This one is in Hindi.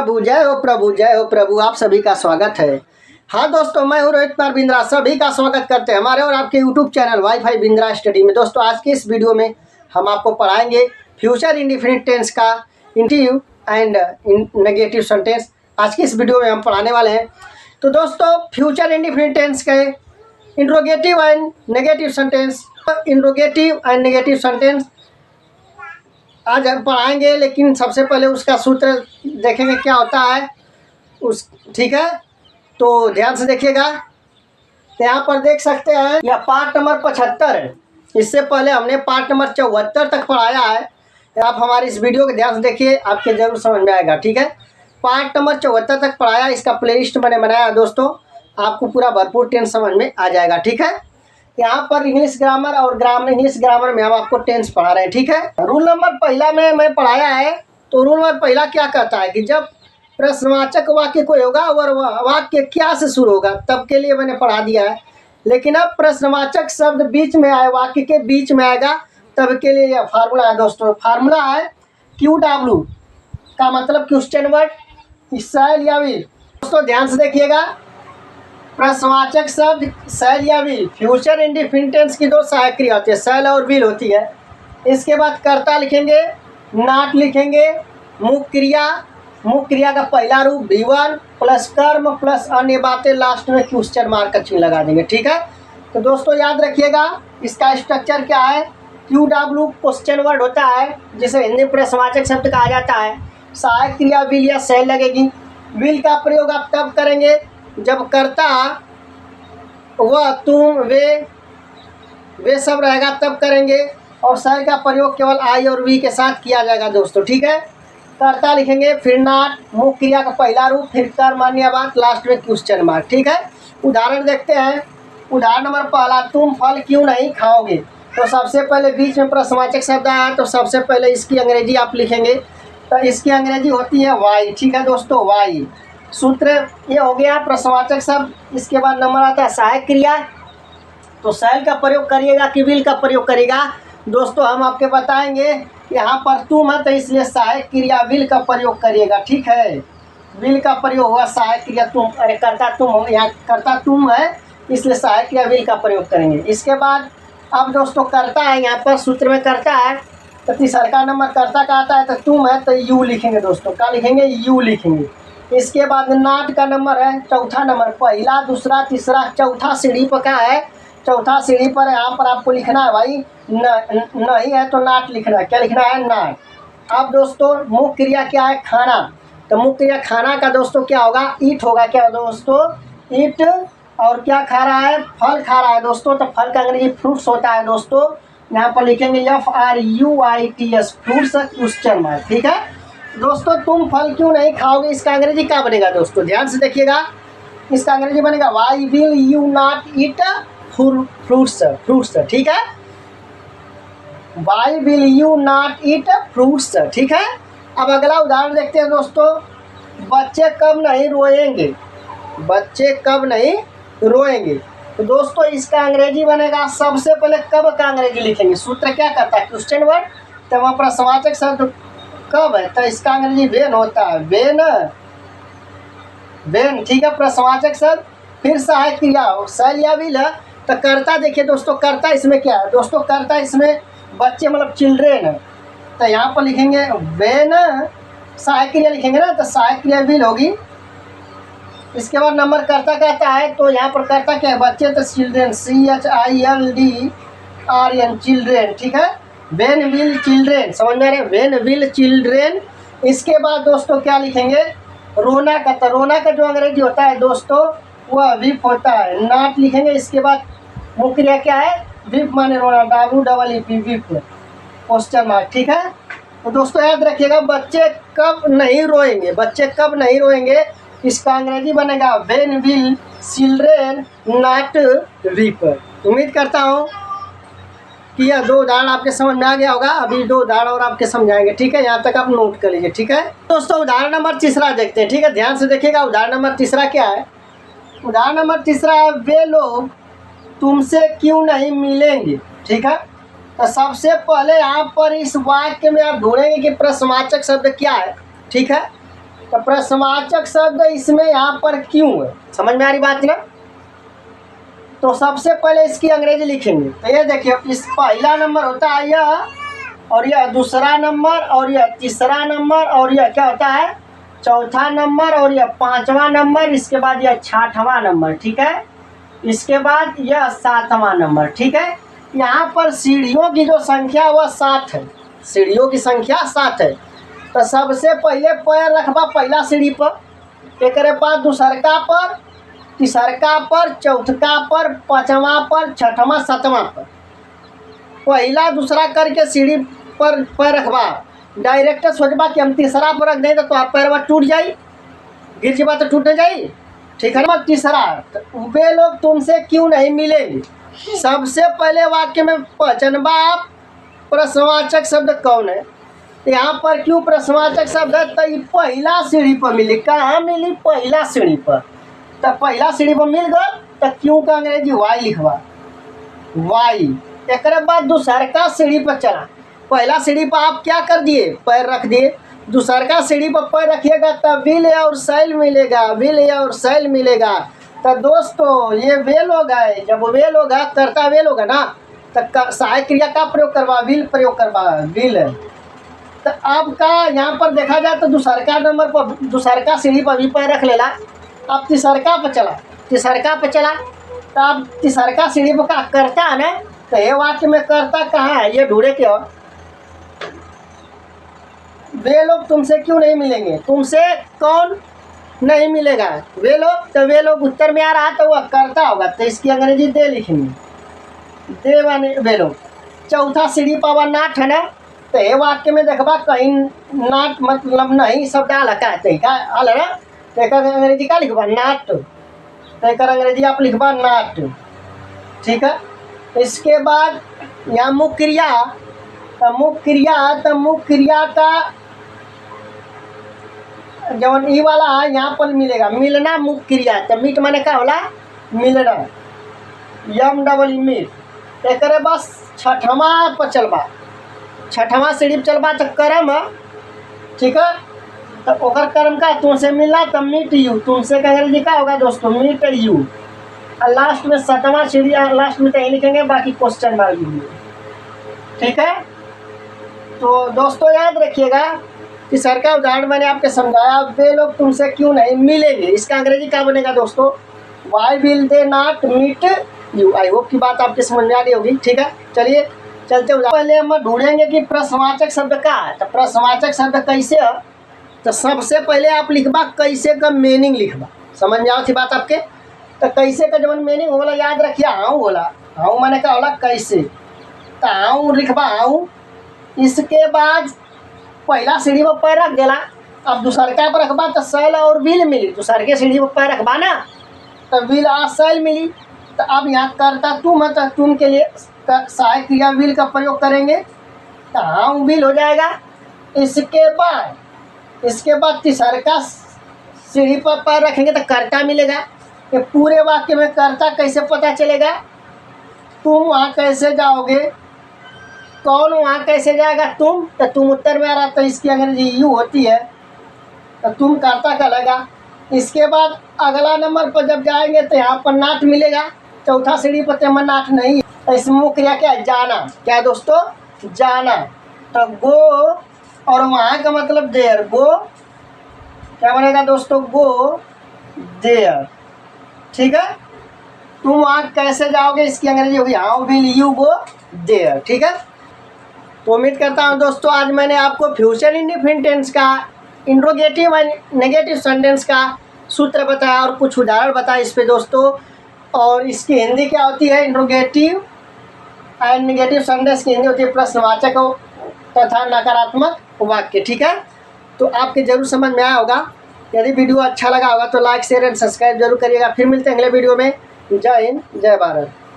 प्रभु, जय हो प्रभु, जय हो प्रभु। आप सभी का स्वागत है। हाँ दोस्तों, मैं हूँ रोहित कुमार बिंद्रा, सभी का स्वागत करते हैं हमारे और आपके YouTube channel wifi Bindra study में। दोस्तों आज के इस वीडियो में हम आपको पढ़ाएंगे फ्यूचर इंडिफिनिट टेंस का इंटीव एंड नेगेटिव सेंटेंस। आज की इस वीडियो में हम पढ़ाने वाले हैं। तो दोस्तों फ्यूचर इंडिफिनिट टेंस के interrogative and negative sentence, interrogative and negative sentence आज हम पढ़ाएंगे, लेकिन सबसे पहले उसका सूत्र देखेंगे क्या होता है उस। ठीक है, तो ध्यान से देखिएगा। तो यहाँ पर देख सकते हैं यह पार्ट नंबर 75 है। इससे पहले हमने पार्ट नंबर 74 तक पढ़ाया है। आप हमारी इस वीडियो को ध्यान से देखिए, आपके जरूर समझ में आएगा। ठीक है, पार्ट नंबर 74 तक पढ़ाया, इसका प्लेलिस्ट मैंने बनाया दोस्तों, आपको पूरा भरपूर टेंस समझ में आ जाएगा। ठीक है, यहाँ पर इंग्लिश ग्रामर और इंग्लिश ग्रामर में हम आपको टेंस पढ़ा रहे हैं। ठीक है, रूल नंबर पहला में मैं पढ़ाया है। तो रूल नंबर पहला क्या कहता है कि जब प्रश्नवाचक वाक्य कोई होगा और वाक्य क्या से शुरू होगा, तब के लिए मैंने पढ़ा दिया है। लेकिन अब प्रश्नवाचक शब्द बीच में आए, वाक्य के बीच में आएगा, तब के लिए यह फार्मूला है दोस्तों। फार्मूला है QW का मतलब क्वेश्चन वर्ड शैल या विल। दोस्तों ध्यान से देखिएगा, प्रश्नवाचक शब्द शैल या विल, फ्यूचर इंडिफिनिट टेंस की दो सहायक क्रिया होती है, शैल और विल होती है। इसके बाद कर्ता लिखेंगे, नॉट लिखेंगे, मुख्य क्रिया का पहला रूप V1 प्लस कर्म प्लस अन्य बातें, लास्ट में क्वेश्चन मार्क का चिन्ह लगा देंगे। ठीक है, तो दोस्तों याद रखिएगा इसका स्ट्रक्चर क्या है। QW क्वेश्चन वर्ड होता है जिसे हिंदी प्रश्नवाचक शब्द कहा जाता है। सहायक क्रिया विल या शैल लगेगी। विल का प्रयोग आप तब करेंगे जब कर्ता वह तुम वे सब रहेगा, तब करेंगे। और शैल का प्रयोग केवल आई और वी के साथ किया जाएगा दोस्तों। ठीक है, कर्ता लिखेंगे, फिर नॉट, मुख्य क्रिया का पहला रूप, फिर कर्म अन्य बात, लास्ट में क्वेश्चन मार्क। ठीक है, उदाहरण देखते हैं। उदाहरण नंबर पहला, तुम फल क्यों नहीं खाओगे। तो सबसे पहले बीच में प्रश्नवाचक शब्द आया, तो सबसे पहले इसकी अंग्रेजी आप लिखेंगे। तो इसकी अंग्रेजी होती है वाई। ठीक है दोस्तों, वाई। सूत्र ये हो गया प्रश्नवाचक शब्द। इसके बाद नंबर आता है सहायक क्रिया। तो शैल का प्रयोग करिएगा कि विल का प्रयोग करिएगा दोस्तों, हम आपके बताएंगे। यहाँ पर तुम है तो इसलिए सहायक क्रिया विल का प्रयोग करिएगा। ठीक है, विल का प्रयोग हुआ, सहायक क्रिया तुम, अरे कर्ता तुम हो, यहाँ कर्ता तुम है इसलिए सहायक क्रिया विल का प्रयोग करेंगे। इसके बाद अब दोस्तों कर्ता है, यहाँ पर सूत्र में कर्ता है, तो तीसरा नंबर कर्ता का आता है। तो तुम है तो यू लिखेंगे दोस्तों, क्या लिखेंगे, यू लिखेंगे। इसके बाद नाट का नंबर है, चौथा नंबर, पहला दूसरा तीसरा चौथा सीढ़ी पर क्या है, चौथा सीढ़ी पर। यहाँ पर आपको लिखना है भाई नहीं है तो नाट लिखना है। क्या लिखना है, नाट। अब दोस्तों मुख्य क्रिया क्या है, खाना। तो मुख्य क्रिया खाना का दोस्तों क्या होगा, ईट होगा। क्या दोस्तों, ईट। और क्या खा रहा है, फल खा रहा है दोस्तों। तो फल का अंग्रेजी फ्रूट्स होता है दोस्तों। यहाँ पर लिखेंगे FRUITS, फ्रूट्स क्वेश्चन मार्क। ठीक है दोस्तों, तुम फल क्यों नहीं खाओगे, इसका अंग्रेजी क्या बनेगा दोस्तों, ध्यान से देखिएगा। इसका अंग्रेजी बनेगा why will you not eat fruits. ठीक है, why will you not eat fruits. ठीक है, अब अगला उदाहरण देखते हैं दोस्तों। बच्चे कब नहीं रोएंगे, बच्चे कब नहीं रोएंगे। तो दोस्तों इसका अंग्रेजी बनेगा, सबसे पहले कब का अंग्रेजी लिखेंगे। सूत्र क्या करता है, क्वेश्चन वर्ड। तो वहाँ प्रश्नवाचक शब्द कब है, तो इसका अंग्रेजी वेन होता है, वेन। ठीक है, प्रश्नवाचक शब्द। फिर सहायक क्रिया शैल या विल है। तो कर्ता देखिए दोस्तों, कर्ता इसमें क्या है दोस्तों, कर्ता इसमें बच्चे मतलब चिल्ड्रेन है। तो यहाँ पर लिखेंगे वेन, सहायक क्रिया लिखेंगे ना, तो सहायक क्रिया विल होगी। इसके बाद नंबर कर्ता कहता है, तो यहाँ पर कर्ता क्या है, बच्चे। तो चिल्ड्रेन, CHILDREN, चिल्ड्रेन। ठीक है, वेन विल चिल्ड्रेन, समझ में आ रहे हैं, वेन विल चिल्ड्रेन। इसके बाद दोस्तों क्या लिखेंगे, रोना का। तो रोना का जो अंग्रेजी होता है दोस्तों वह विप होता है, नॉट लिखेंगे। इसके बाद मुख्य क्रिया क्या है, विप माने रोना, WEEP, विप क्वेश्चन मार्क। ठीक है, तो दोस्तों याद रखिएगा, बच्चे कब नहीं रोएंगे, बच्चे कब नहीं रोएंगे, इसका अंग्रेजी बनेगा when will children not weep. उम्मीद करता हूँ कि यह दो उदाहरण आपके समझ में आ गया होगा। अभी दो उदाहरण और आपके समझाएंगे। ठीक है, यहाँ तक आप नोट कर लीजिए। ठीक है दोस्तों, उदाहरण नंबर तीसरा देखते हैं। ठीक है, ध्यान से देखिएगा। उदाहरण नंबर तीसरा क्या है, उदाहरण नंबर तीसरा है, वे लोग तुमसे क्यों नहीं मिलेंगे। ठीक है, तो सबसे पहले यहाँ पर इस वाक्य में आप ढूंढेंगे कि प्रश्नवाचक शब्द क्या है। ठीक है, तो प्रश्नवाचक शब्द इसमें यहाँ पर क्यों है, समझ में आ रही बात ना। तो सबसे पहले इसकी अंग्रेजी लिखेंगे। तो ये देखिए, इस पहला नंबर होता है यह, और यह दूसरा नंबर, और यह तीसरा नंबर, और यह क्या होता है चौथा नंबर, और यह पांचवा नंबर, इसके बाद यह छठवां नंबर, ठीक है। इसके बाद यह सातवां नंबर, ठीक है। यहाँ पर सीढ़ियों की जो संख्या वह 7 है, सीढ़ियों की संख्या 7 है। तो सबसे पहले पैर रखबा पहला सीढ़ी पर, एक बाद दूसरका पर, तीसरका पर, चौथका पर, पाँचवा पर, छठवां, सातवां पर। पहला दूसरा करके सीढ़ी पर पैर रखबा, डायरेक्ट सोचबा कि हम तीसरा पर रख दें तो आप पैरवा टूट जाई, गिर जबा तो टूट जाई, ठीक है ना। तीसरा, तो वे लोग तुमसे क्यों नहीं मिलेंगे। सबसे पहले वाक्य में पहचानबा आप प्रश्नवाचक शब्द कौन है। यहाँ पर क्यों प्रश्नवाचक शब्द है, तो पहला सीढ़ी पर मिली। कहाँ मिली, पहला सीढ़ी पर। तो पहला सीढ़ी पर मिल गया, तो क्यों का अंग्रेजी वाई लिखवा, वाई। एक बाद दूसरका सीढ़ी पर चला, पहला सीढ़ी पर आप क्या कर दिए, पैर रख दिए। दूसरका सीढ़ी पर पैर रखिएगा तब विल और शैल मिलेगा, विल और शैल मिलेगा। तो दोस्तों ये वे लोग है, जब वे लोग है करता वे लोग है ना, तो सहायक क्रिया का प्रयोग करवा, विल प्रयोग करवा, विल। तो आपका यहाँ पर देखा जाए तो दूसरका नंबर पर, दूसरका सीढ़ी पर भी पैर रख लेला। अब तीसरका पर चला, तीसरका पर चला, तो आप तीसरका सीढ़ी पर क्या करता है ना। तो ये वाक्य में करता कहाँ है, ये ढूंढे क्यों। वे लोग तुमसे क्यों नहीं मिलेंगे, तुमसे कौन नहीं मिलेगा, वे लोग। तो वे लोग उत्तर में आ रहा तो वह करता होगा, तो इसकी अंग्रेजी दे लिखेंगे, दे बने वे लोग। चौथा सीढ़ी पर वह नाट है ना, तो ये वाक्य में देखबा कहीं नाट मतलब नहीं शब्द आला का हाल है ना। तो एक अंग्रेजी का लिखबा नाट, तो एक अंग्रेजी आप लिखबा नाट, ठीक है। इसके बाद यहाँ मुख्य क्रिया, तो मुख्य क्रिया, तो मुख्य क्रिया का जब ई वाला है यहाँ पर मिलेगा, मिलना मुख्य क्रिया। तो मीट माने क्या होला, मिलना, यम डबल मीट। एक बस छठवां पर चलबा, छठवां सीढ़ी पर चलबा तो कर्म, ठीक है। तो ओकर कर्म का तुमसे मिलना, तो मीट यू, तुमसे का अंग्रेजी क्या होगा दोस्तों, मीट यू। और लास्ट में सातवां सीढ़ी, लास्ट में तो यही लिखेंगे, बाकी क्वेश्चन मार्क लिखिए, ठीक है। तो दोस्तों याद रखिएगा कि सर का उदाहरण मैंने आपके समझाया, वे लोग तुमसे क्यों नहीं मिलेंगे, इसका अंग्रेजी क्या बनेगा दोस्तों, why will they not meet you. I hope की बात आपके समझ में आ रही होगी, ठीक है। चलिए चलते पहले हम ढूंढेंगे कि प्रश्नवाचक शब्द क्या है। तो प्रश्नवाचक शब्द कैसे है, तो सबसे पहले आप लिखबा कैसे का मीनिंग लिखबा, समझ में आओ थी बात आपके। तो कैसे का जब मीनिंग होला याद रखिए, हाँ बोला, हाँ मैंने क्या होला कैसे, तो हाँ लिखबा हाँ। इसके बाद पहला सीढ़ी पर पैर रख देला, अब दूसरका पर रखबा तो शैल और विल मिली, दूसरके सीढ़ी पर पैर रखबा ना तो विल और शैल मिली। तो अब यहाँ करता तुम है, तो तुम के लिए सहायक क्रिया विल का प्रयोग करेंगे, तो हाँ विल हो जाएगा। इसके बाद तीसरका सीढ़ी पर पैर रखेंगे तो कर्ता मिलेगा। ये पूरे वाक्य में कर्ता कैसे पता चलेगा, तुम वहाँ कैसे जाओगे, कौन वहाँ कैसे जाएगा, तुम। तो तुम उत्तर में आ रहा, तो इसकी अंग्रेजी यू होती है, तो तुम कर्ता का लगा। इसके बाद अगला नंबर पर जब जाएंगे तो यहाँ पर नाट मिलेगा, चौथा सीढ़ी पर तो नाट नहीं है। तो इसमें मुख्य क्रिया क्या है, जाना, क्या है दोस्तों, जाना। तो गो और वहाँ का मतलब देयर, गो क्या बनेगा दोस्तों, गो देयर, ठीक है। तुम वहाँ कैसे जाओगे, इसकी अंग्रेजी होगी how will you go there, ठीक है। तो उम्मीद करता हूँ दोस्तों आज मैंने आपको फ्यूचर इंडेफिनिट टेंस का इंट्रोगेटिव एंड नेगेटिव सेंटेंस का सूत्र बताया और कुछ उदाहरण बताया इस पे दोस्तों। और इसकी हिंदी क्या होती है, इंट्रोगेटिव एंड नेगेटिव सेंटेंस की हिंदी होती है प्रश्नवाचक तथा नकारात्मक वाक्य, ठीक है। तो आपके जरूर समझ में आया होगा। यदि वीडियो अच्छा लगा होगा तो लाइक शेयर एंड सब्सक्राइब जरूर करिएगा। फिर मिलते हैं अगले वीडियो में। जय हिंद, जय भारत।